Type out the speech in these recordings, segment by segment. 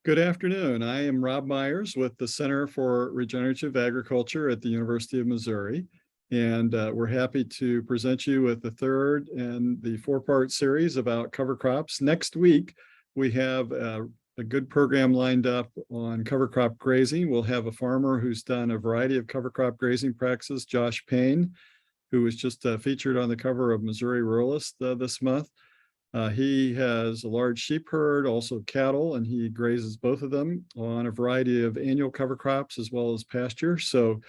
Good afternoon. I am Rob Myers with the Center for Regenerative Agriculture at the University of Missouri. And we're happy to present you with the third in the four-part series about cover crops. Next week, we have a good program lined up on cover crop grazing. We'll have a farmer who's done a variety of cover crop grazing practices, Josh Payne, who was just featured on the cover of Missouri Ruralist this month. He has a large sheep herd, also cattle, and he grazes both of them on a variety of annual cover crops as well as pasture. So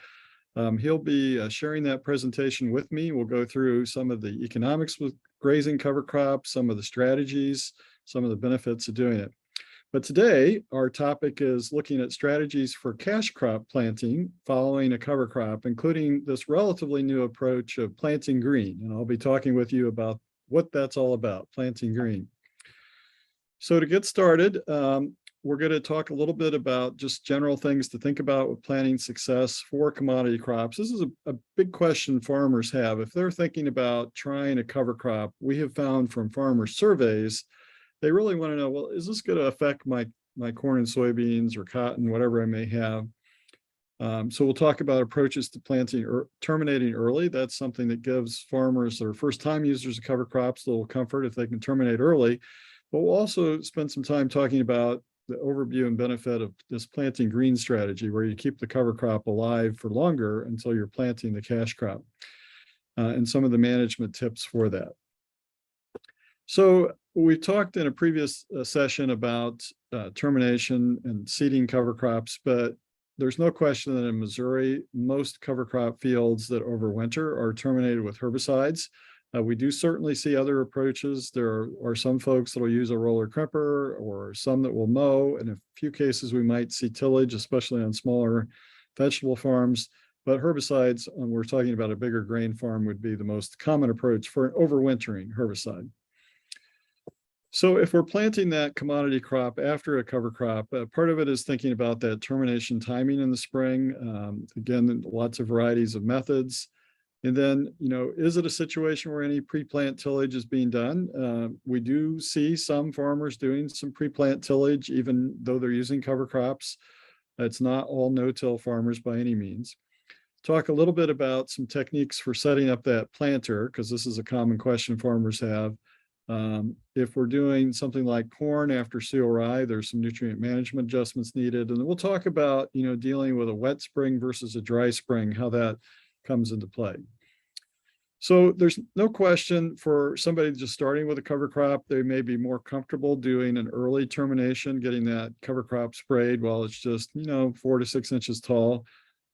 he'll be sharing that presentation with me. We'll go through some of the economics with grazing cover crops, some of the strategies, some of the benefits of doing it. But today, our topic is looking at strategies for cash crop planting following a cover crop, including this relatively new approach of planting green. And I'll be talking with you about what that's all about, planting green. So to get started, we're going to talk a little bit about just general things to think about with planting success for commodity crops. This is a big question farmers have. If they're thinking about trying a cover crop, we have found from farmer surveys, they really want to know, well, is this going to affect my corn and soybeans or cotton, whatever I may have? So we'll talk about approaches to planting or terminating early. That's something that gives farmers that are first-time users of cover crops a little comfort if they can terminate early. But we'll also spend some time talking about the overview and benefit of this planting green strategy, where you keep the cover crop alive for longer until you're planting the cash crop, and some of the management tips for that. So we talked in a previous session about termination and seeding cover crops, but there's no question that in Missouri, most cover crop fields that overwinter are terminated with herbicides. We do certainly see other approaches. There are some folks that will use a roller crimper or some that will mow. In a few cases, we might see tillage, especially on smaller vegetable farms. But herbicides, when we're talking about a bigger grain farm, would be the most common approach for an overwintering herbicide. So if we're planting that commodity crop after a cover crop, part of it is thinking about that termination timing in the spring. Again, lots of varieties of methods. And then, is it a situation where any pre-plant tillage is being done? We do see some farmers doing some pre-plant tillage, even though they're using cover crops. It's not all no-till farmers by any means. Talk a little bit about some techniques for setting up that planter, because this is a common question farmers have. If we're doing something like corn after cereal rye, there's some nutrient management adjustments needed. And then we'll talk about, dealing with a wet spring versus a dry spring, how that comes into play. So there's no question for somebody just starting with a cover crop, they may be more comfortable doing an early termination, getting that cover crop sprayed while it's just, 4 to 6 inches tall.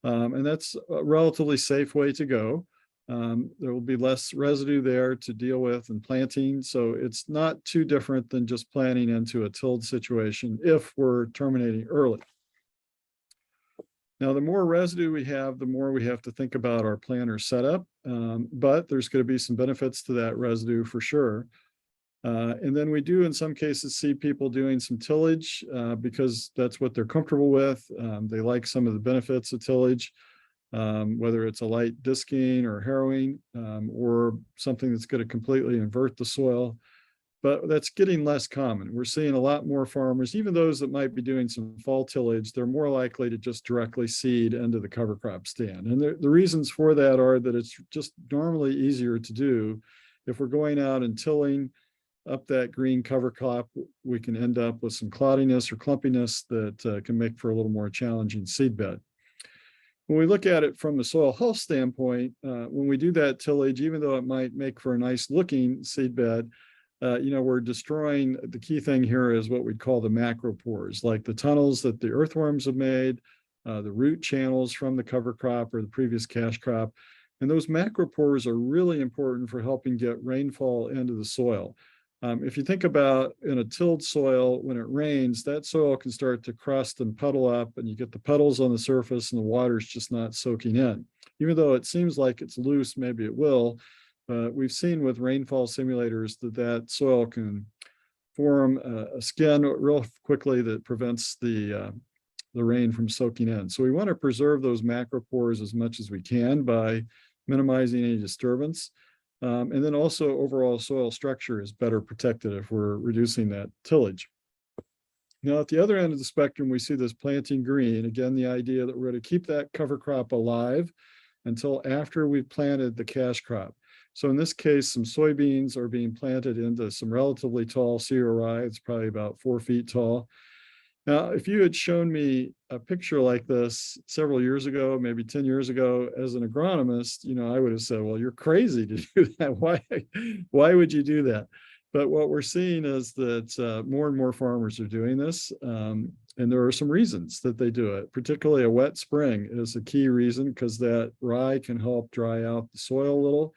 And that's a relatively safe way to go. There will be less residue there to deal with in planting. So it's not too different than just planting into a tilled situation if we're terminating early. Now, the more residue we have, the more we have to think about our planter setup, but there's going to be some benefits to that residue for sure. And then we do, in some cases, see people doing some tillage because that's what they're comfortable with. They like some of the benefits of tillage. Whether it's a light disking or harrowing or something that's going to completely invert the soil. But that's getting less common. We're seeing a lot more farmers, even those that might be doing some fall tillage, they're more likely to just directly seed into the cover crop stand. And the reasons for that are that it's just normally easier to do. If we're going out and tilling up that green cover crop, we can end up with some cloudiness or clumpiness that can make for a little more challenging seed bed. When we look at it from the soil health standpoint, when we do that tillage, even though it might make for a nice looking seed bed, we're destroying, the key thing here is what we'd call the macropores, like the tunnels that the earthworms have made, the root channels from the cover crop or the previous cash crop. And those macropores are really important for helping get rainfall into the soil. If you think about in a tilled soil, when it rains, that soil can start to crust and puddle up, and you get the puddles on the surface and the water's just not soaking in. Even though it seems like it's loose, maybe it will, but we've seen with rainfall simulators that soil can form a skin real quickly that prevents the rain from soaking in. So we want to preserve those macropores as much as we can by minimizing any disturbance. And then also overall soil structure is better protected if we're reducing that tillage. Now, at the other end of the spectrum, we see this planting green. Again, the idea that we're going to keep that cover crop alive until after we've planted the cash crop. So in this case, some soybeans are being planted into some relatively tall cereal rye. It's probably about 4 feet tall. Now, if you had shown me a picture like this several years ago, maybe 10 years ago, as an agronomist, I would have said, well, you're crazy to do that. Why would you do that? But what we're seeing is that more and more farmers are doing this. And there are some reasons that they do it, particularly a wet spring is a key reason, because that rye can help dry out the soil a little,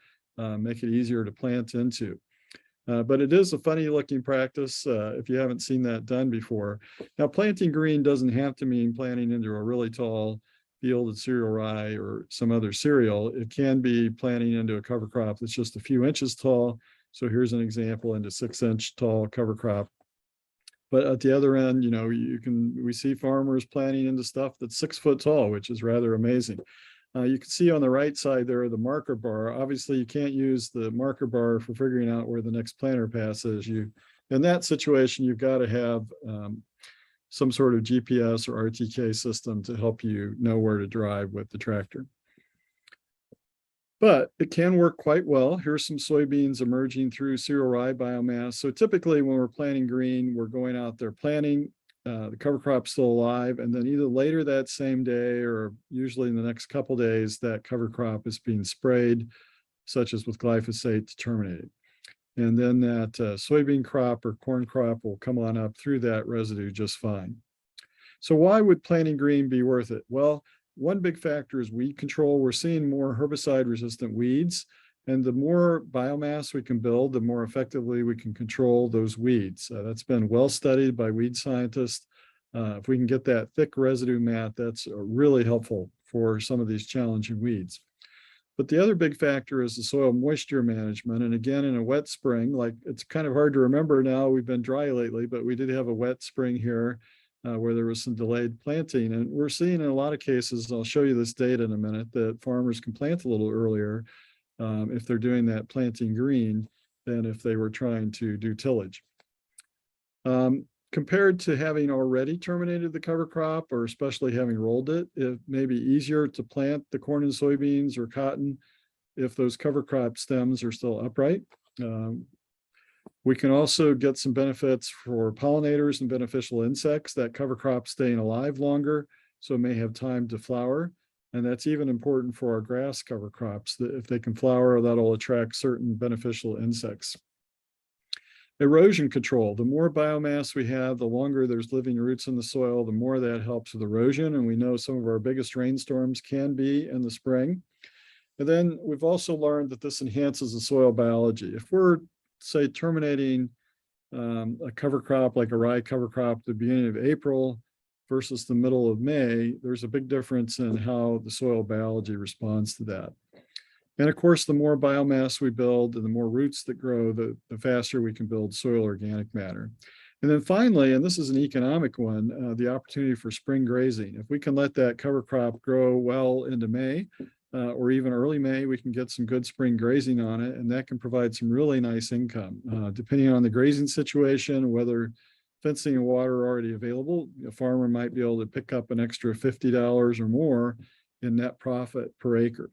make it easier to plant into. But it is a funny looking practice if you haven't seen that done before. Now, planting green doesn't have to mean planting into a really tall fielded cereal rye or some other cereal. It can be planting into a cover crop that's just a few inches tall. So here's an example into 6-inch tall cover crop. But at the other end, we see farmers planting into stuff that's 6 foot tall, which is rather amazing. You can see on the right side there, the marker bar. Obviously, you can't use the marker bar for figuring out where the next planter pass is. In that situation, you've got to have some sort of GPS or RTK system to help you know where to drive with the tractor. But it can work quite well. Here's some soybeans emerging through cereal rye biomass. So typically when we're planting green, we're going out there planting, the cover crop's still alive, and then either later that same day or usually in the next couple of days, that cover crop is being sprayed, such as with glyphosate, to terminate it. And then that soybean crop or corn crop will come on up through that residue just fine. So why would planting green be worth it? Well, one big factor is weed control. We're seeing more herbicide-resistant weeds, and the more biomass we can build, the more effectively we can control those weeds. That's been well studied by weed scientists. If we can get that thick residue mat, that's really helpful for some of these challenging weeds. But the other big factor is the soil moisture management. And again, in a wet spring, like it's kind of hard to remember now, we've been dry lately, but we did have a wet spring here where there was some delayed planting. And we're seeing in a lot of cases, I'll show you this data in a minute, that farmers can plant a little earlier if they're doing that planting green than if they were trying to do tillage. Compared to having already terminated the cover crop, or especially having rolled it, it may be easier to plant the corn and soybeans or cotton if those cover crop stems are still upright. We can also get some benefits for pollinators and beneficial insects. That cover crop staying alive longer, so it may have time to flower. And that's even important for our grass cover crops, that if they can flower, that'll attract certain beneficial insects. Erosion control. The more biomass we have, the longer there's living roots in the soil, the more that helps with erosion. And we know some of our biggest rainstorms can be in the spring. And then we've also learned that this enhances the soil biology. If we're, say, terminating a cover crop like a rye cover crop at the beginning of April versus the middle of May, there's a big difference in how the soil biology responds to that. And of course, the more biomass we build and the more roots that grow, the faster we can build soil organic matter. And then finally, and this is an economic one, the opportunity for spring grazing. If we can let that cover crop grow well into May, or even early May, we can get some good spring grazing on it, and that can provide some really nice income. Depending on the grazing situation, whether fencing and water are already available, a farmer might be able to pick up an extra $50 or more in net profit per acre.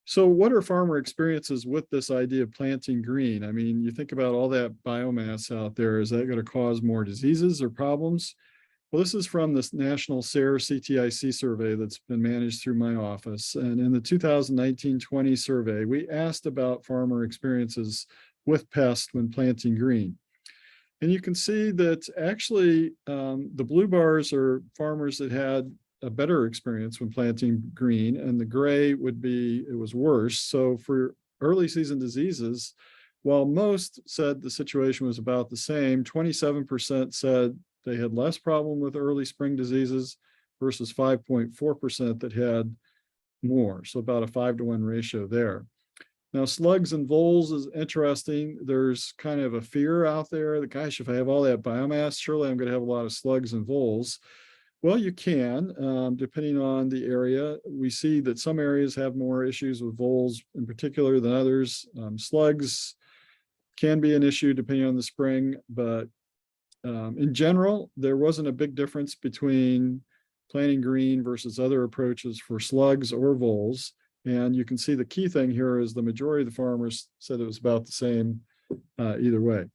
So what are farmer experiences with this idea of planting green? I mean, you think about all that biomass out there, is that going to cause more diseases or problems? Well, this is from this National SARE CTIC survey that's been managed through my office. And in the 2019-20 survey, we asked about farmer experiences with pest when planting green. And you can see that actually the blue bars are farmers that had a better experience when planting green, and the gray would be it was worse. So for early season diseases, while most said the situation was about the same, 27% said they had less problem with early spring diseases versus 5.4% that had more. So about a 5-to-1 ratio there. Now, slugs and voles is interesting. There's kind of a fear out there that, gosh, if I have all that biomass, surely I'm going to have a lot of slugs and voles. Well, you can, depending on the area. We see that some areas have more issues with voles in particular than others. Slugs can be an issue depending on the spring, but In general, there wasn't a big difference between planting green versus other approaches for slugs or voles. And you can see the key thing here is the majority of the farmers said it was about the same either way.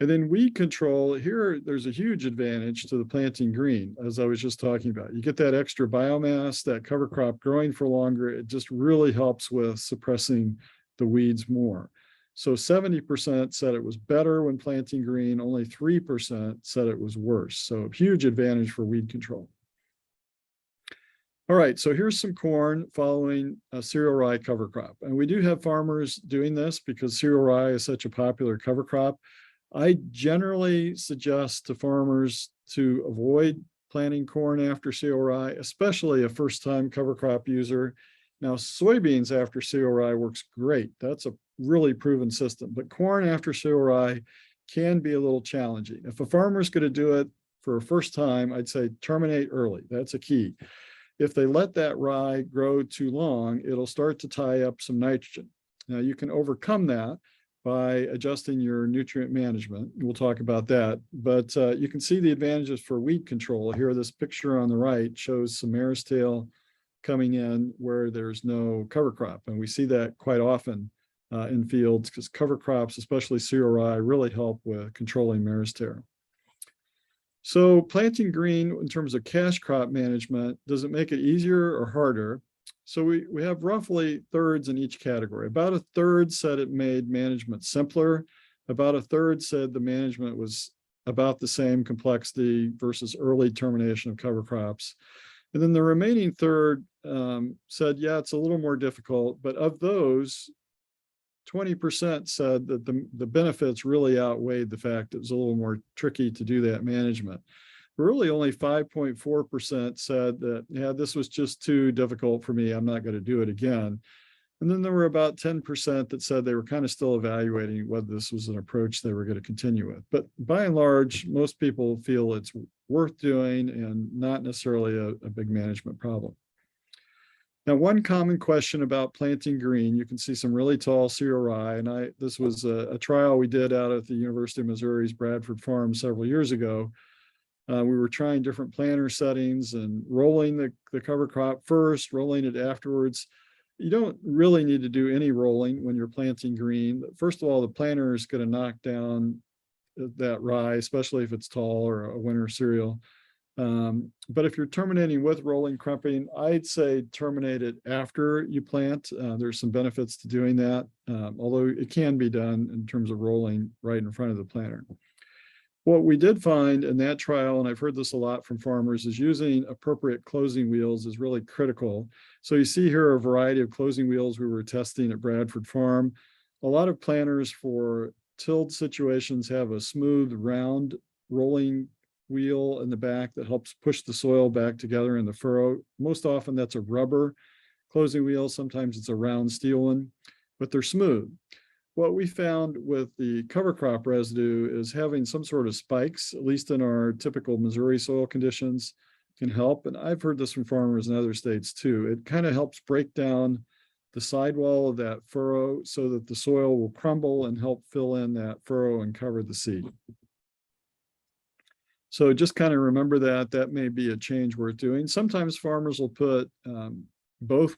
And then weed control, here there's a huge advantage to the planting green, as I was just talking about. You get that extra biomass, that cover crop growing for longer. It just really helps with suppressing the weeds more. So 70% said it was better when planting green, only 3% said it was worse. So huge advantage for weed control. All right, so here's some corn following a cereal rye cover crop. And we do have farmers doing this because cereal rye is such a popular cover crop. I generally suggest to farmers to avoid planting corn after cereal rye, especially a first-time cover crop user. Now, soybeans after cereal rye works great. That's a really proven system. But corn after cereal rye can be a little challenging. If a farmer's going to do it for a first time, I'd say terminate early. That's a key. If they let that rye grow too long, it'll start to tie up some nitrogen. Now, you can overcome that by adjusting your nutrient management. We'll talk about that, but you can see the advantages for weed control. Here, this picture on the right shows some mare's tail coming in where there's no cover crop. And we see that quite often in fields because cover crops, especially cereal rye, really help with controlling mare's tail. So planting green in terms of cash crop management, does it make it easier or harder? So we have roughly thirds in each category. About a third said it made management simpler. About a third said the management was about the same complexity versus early termination of cover crops. And then the remaining third said, yeah, it's a little more difficult, but of those, 20% said that the benefits really outweighed the fact it was a little more tricky to do that management. Really only 5.4% said that, yeah, this was just too difficult for me. I'm not going to do it again. And then there were about 10% that said they were kind of still evaluating whether this was an approach they were going to continue with. But by and large, most people feel it's worth doing and not necessarily a big management problem. Now, one common question about planting green, you can see some really tall cereal rye. And this was a trial we did out at the University of Missouri's Bradford Farm several years ago. We were trying different planter settings and rolling the cover crop first, rolling it afterwards. You don't really need to do any rolling when you're planting green. First of all, the planter is going to knock down that rye, especially if it's tall or a winter cereal. But if you're terminating with rolling crumping, I'd say terminate it after you plant. There's some benefits to doing that, although it can be done in terms of rolling right in front of the planter. What we did find in that trial, and I've heard this a lot from farmers, is using appropriate closing wheels is really critical. So you see here a variety of closing wheels we were testing at Bradford Farm. A lot of planters for tilled situations have a smooth, round rolling wheel in the back that helps push the soil back together in the furrow. Most often that's a rubber closing wheel. Sometimes it's a round steel one, but they're smooth. What we found with the cover crop residue is having some sort of spikes, at least in our typical Missouri soil conditions, can help. And I've heard this from farmers in other states too. It kind of helps break down the sidewall of that furrow so that the soil will crumble and help fill in that furrow and cover the seed. So just kind of remember that may be a change worth doing. Sometimes farmers will put both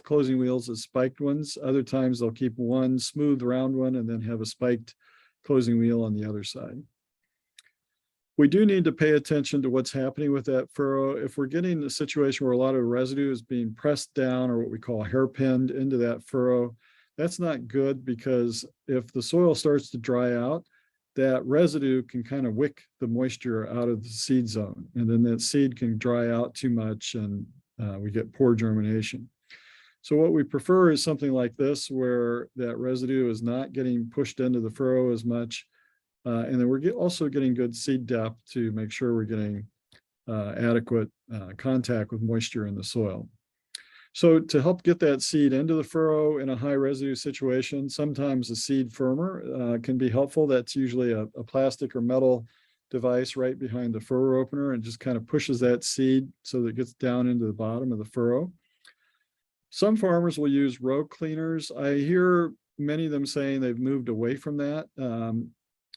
closing wheels as spiked ones. Other times they'll keep one smooth round one and then have a spiked closing wheel on the other side. We do need to pay attention to what's happening with that furrow. If we're getting a situation where a lot of residue is being pressed down or what we call hairpinned into that furrow, that's not good, because if the soil starts to dry out, that residue can kind of wick the moisture out of the seed zone, and then that seed can dry out too much and we get poor germination. So what we prefer is something like this, where that residue is not getting pushed into the furrow as much. And then we're also getting good seed depth to make sure we're getting adequate contact with moisture in the soil. So to help get that seed into the furrow in a high residue situation, sometimes a seed firmer can be helpful. That's usually a plastic or metal device right behind the furrow opener, and just kind of pushes that seed so that it gets down into the bottom of the furrow. Some farmers will use row cleaners. I hear many of them saying they've moved away from that.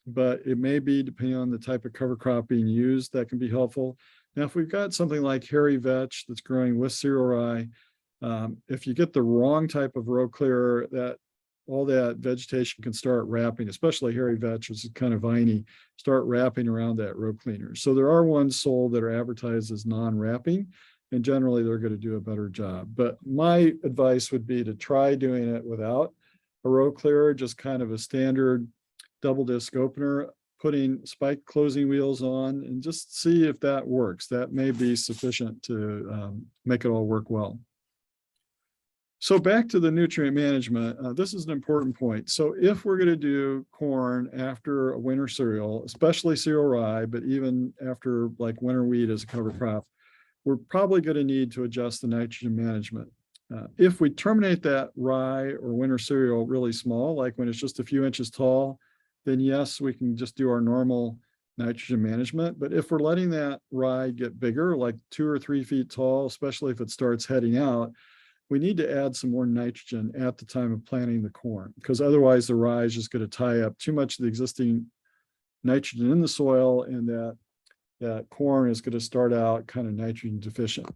but it may be, depending on the type of cover crop being used, that can be helpful. Now, if we've got something like hairy vetch that's growing with cereal rye, if you get the wrong type of row clearer, that all that vegetation can start wrapping, especially hairy vetch, which is kind of viney, start wrapping around that row cleaner. So there are ones sold that are advertised as non-wrapping, and generally they're going to do a better job. But my advice would be to try doing it without a row clearer, just kind of a standard double disc opener, putting spike closing wheels on, and just see if that works. That may be sufficient to make it all work well. So back to the nutrient management, this is an important point. So if we're going to do corn after a winter cereal, especially cereal rye, but even after like winter wheat as a cover crop, we're probably going to need to adjust the nitrogen management. If we terminate that rye or winter cereal really small, like when it's just a few inches tall, then yes, we can just do our normal nitrogen management. But if we're letting that rye get bigger, like 2 or 3 feet tall, especially if it starts heading out, we need to add some more nitrogen at the time of planting the corn, because otherwise the rye is just going to tie up too much of the existing nitrogen in the soil, and that corn is going to start out kind of nitrogen deficient.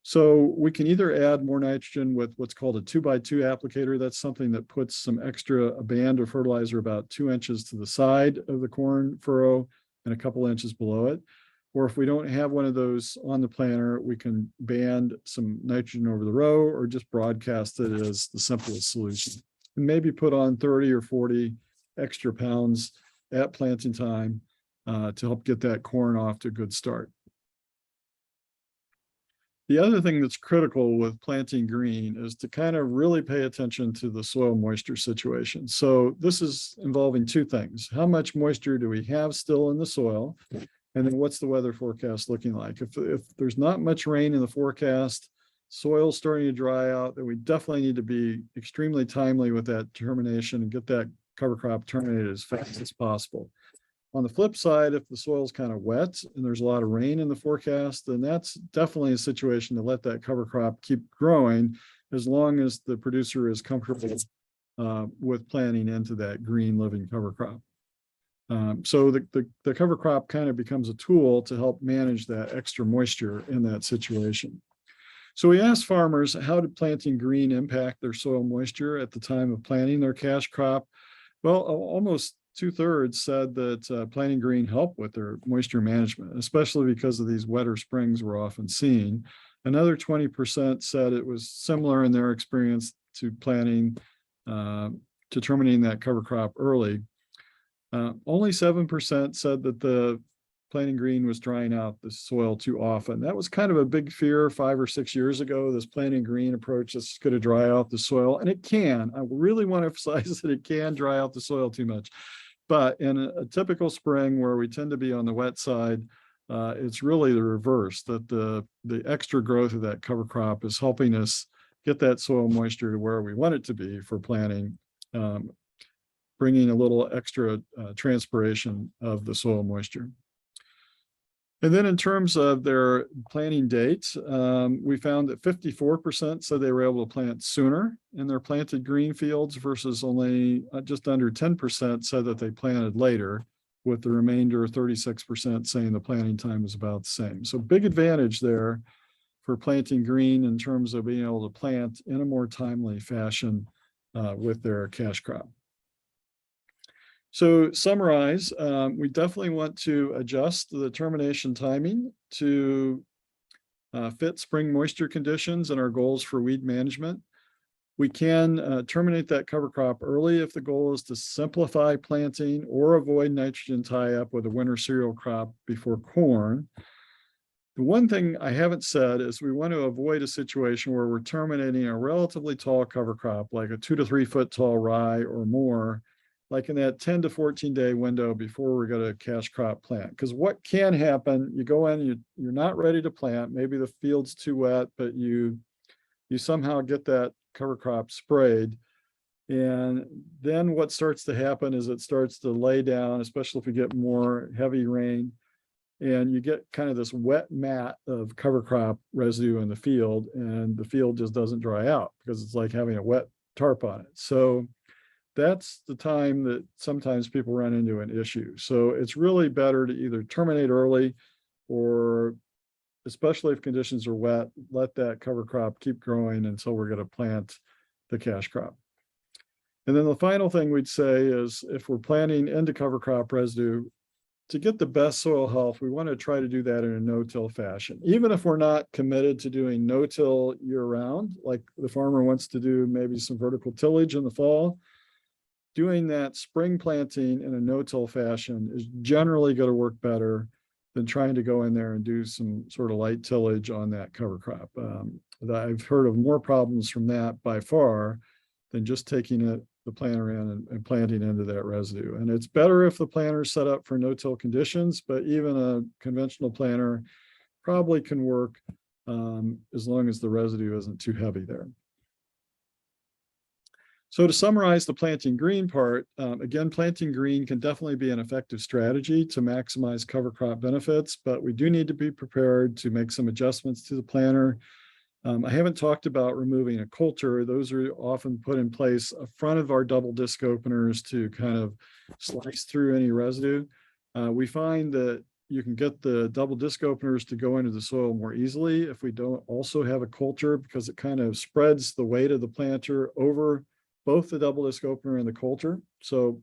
So we can either add more nitrogen with what's called a 2x2 applicator. That's something that puts some extra, a band of fertilizer about 2 inches to the side of the corn furrow and a couple inches below it. Or if we don't have one of those on the planter, we can band some nitrogen over the row or just broadcast it as the simplest solution. And maybe put on 30 or 40 extra pounds at planting time to help get that corn off to a good start. The other thing that's critical with planting green is to kind of really pay attention to the soil moisture situation. So this is involving 2 things. How much moisture do we have still in the soil? And then what's the weather forecast looking like? If there's not much rain in the forecast, soil's starting to dry out, then we definitely need to be extremely timely with that termination and get that cover crop terminated as fast as possible. On the flip side, if the soil's kind of wet and there's a lot of rain in the forecast, then that's definitely a situation to let that cover crop keep growing as long as the producer is comfortable with planting into that green living cover crop. So the cover crop kind of becomes a tool to help manage that extra moisture in that situation. So we asked farmers, how did planting green impact their soil moisture at the time of planting their cash crop? Well, almost 2/3 said that planting green helped with their moisture management, especially because of these wetter springs we're often seeing. Another 20% said it was similar in their experience to planting, to terminating that cover crop early. Only 7% said that the planting green was drying out the soil too often. That was kind of a big fear 5 or 6 years ago, this planting green approach that's going to dry out the soil. And it can. I really want to emphasize that it can dry out the soil too much. But in a typical spring where we tend to be on the wet side, it's really the reverse, that the extra growth of that cover crop is helping us get that soil moisture to where we want it to be for planting, bringing a little extra transpiration of the soil moisture. And then in terms of their planting dates, we found that 54% said they were able to plant sooner in their planted green fields versus only just under 10% said that they planted later, with the remainder 36% saying the planting time was about the same. So big advantage there for planting green in terms of being able to plant in a more timely fashion with their cash crop. So summarize, we definitely want to adjust the termination timing to fit spring moisture conditions and our goals for weed management. We can terminate that cover crop early if the goal is to simplify planting or avoid nitrogen tie-up with a winter cereal crop before corn. The one thing I haven't said is we want to avoid a situation where we're terminating a relatively tall cover crop, like a 2 to 3 foot tall rye or more, like in that 10 to 14 day window before we go to cash crop plant. Because what can happen, you go in, you're not ready to plant, maybe the field's too wet, but you somehow get that cover crop sprayed. And then what starts to happen is it starts to lay down, especially if we get more heavy rain, and you get kind of this wet mat of cover crop residue in the field, and the field just doesn't dry out because it's like having a wet tarp on it. So that's the time that sometimes people run into an issue. So it's really better to either terminate early, or especially if conditions are wet, let that cover crop keep growing until we're going to plant the cash crop. And then the final thing we'd say is, if we're planting into cover crop residue, to get the best soil health, we want to try to do that in a no-till fashion. Even if we're not committed to doing no-till year-round, like the farmer wants to do maybe some vertical tillage in the fall, doing that spring planting in a no-till fashion is generally going to work better than trying to go in there and do some sort of light tillage on that cover crop. I've heard of more problems from that by far than just taking the planter in and planting into that residue. And it's better if the planter is set up for no-till conditions, but even a conventional planter probably can work as long as the residue isn't too heavy there. So to summarize the planting green part, again, planting green can definitely be an effective strategy to maximize cover crop benefits, but we do need to be prepared to make some adjustments to the planter. I haven't talked about removing a coulter. Those are often put in place in front of our double disc openers to kind of slice through any residue. We find that you can get the double disc openers to go into the soil more easily if we don't also have a coulter, because it kind of spreads the weight of the planter over both the double disc opener and the coulter. So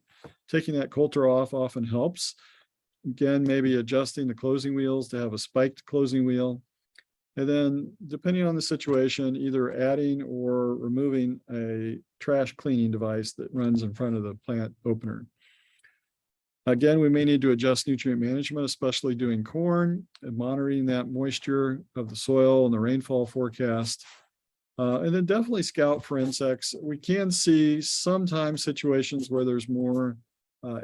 taking that coulter off often helps. Again, maybe adjusting the closing wheels to have a spiked closing wheel. And then depending on the situation, either adding or removing a trash cleaning device that runs in front of the plant opener. Again, we may need to adjust nutrient management, especially doing corn, and monitoring that moisture of the soil and the rainfall forecast. And then definitely scout for insects. We can see sometimes situations where there's more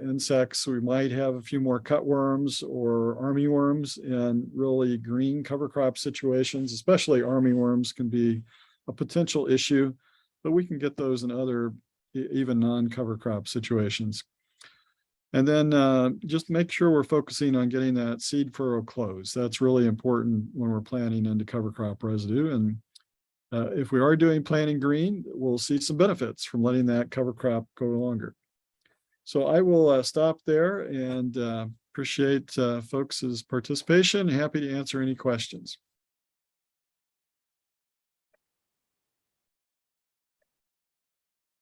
insects. We might have a few more cutworms or armyworms in really green cover crop situations. Especially armyworms can be a potential issue, but we can get those in other even non-cover crop situations. And then just make sure we're focusing on getting that seed furrow closed. That's really important when we're planting into cover crop residue. And if we are doing planting green, we'll see some benefits from letting that cover crop go longer. So I will stop there and appreciate folks' participation. Happy to answer any questions.